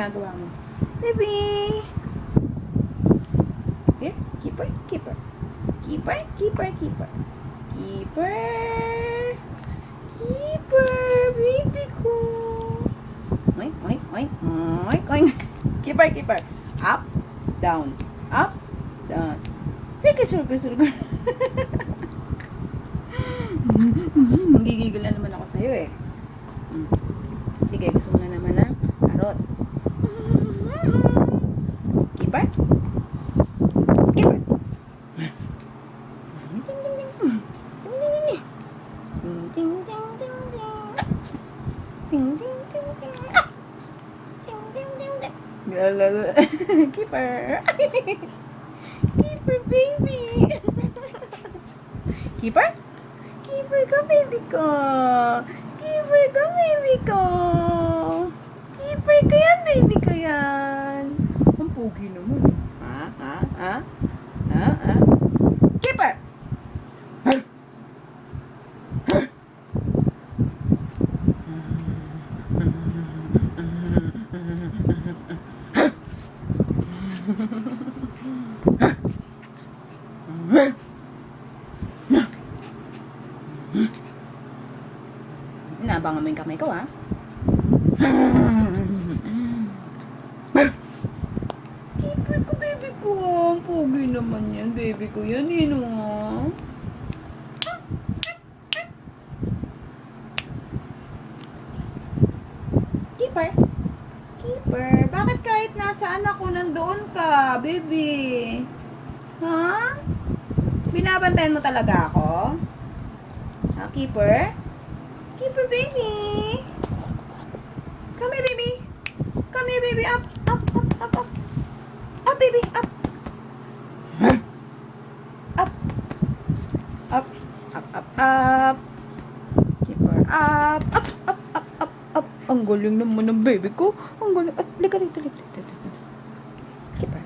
ginagawa mo? Baby! Here, keeper, keeper. Keeper, keeper, keeper. Keeper! Keeper! Baby ko! Oink, oink, oink, oink, oink. Keeper, keeper. Up, down. Up, down. Circle, circle, circle. Magigigil na naman ako sa'yo eh. Sige, gusto mo na naman ng karot. Keeper? Keeper? Keeper! Keeper, baby! Keeper? Keeper ka, baby ko! Keeper ka, baby ko! Keeper ka yan, baby ko yan! Ang pogi naman. Ha? Ha? Ha? Ha? Ha? Keeper! Inaabangan mo yung kamay ko, ha? Keeper ko, baby ko. Ang pogi naman yan, baby ko. Yan, yun, ha? Keeper? Keeper? Bakit kahit nasaan ako, nandoon ka, baby? Ha? Binabantayan mo talaga ako? Ha, Keeper? Keeper, baby. Come here, baby. Come here, baby. Up, up, up, up, up. Up, baby. Up. Up. Up. Up, up, up. Keeper, up. Up, up, up, up, up. Ang galing naman ng baby ko. Ang galing. Liga dito, liga dito. Keeper.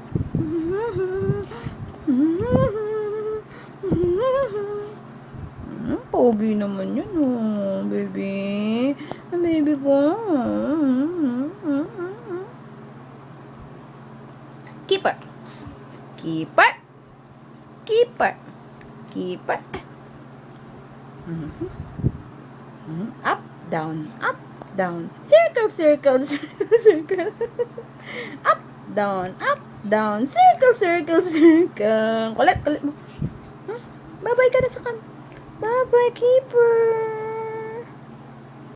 Pogi naman yun, oh, baby. Baby ko. Keeper. Keeper. Keeper. Keeper. Up, down, up, down. Circle, circle, circle, circle. Up, down, circle, circle, circle. Kulit, kulit mo. Bye-bye ka na sa kan. Bye-bye, Keeper.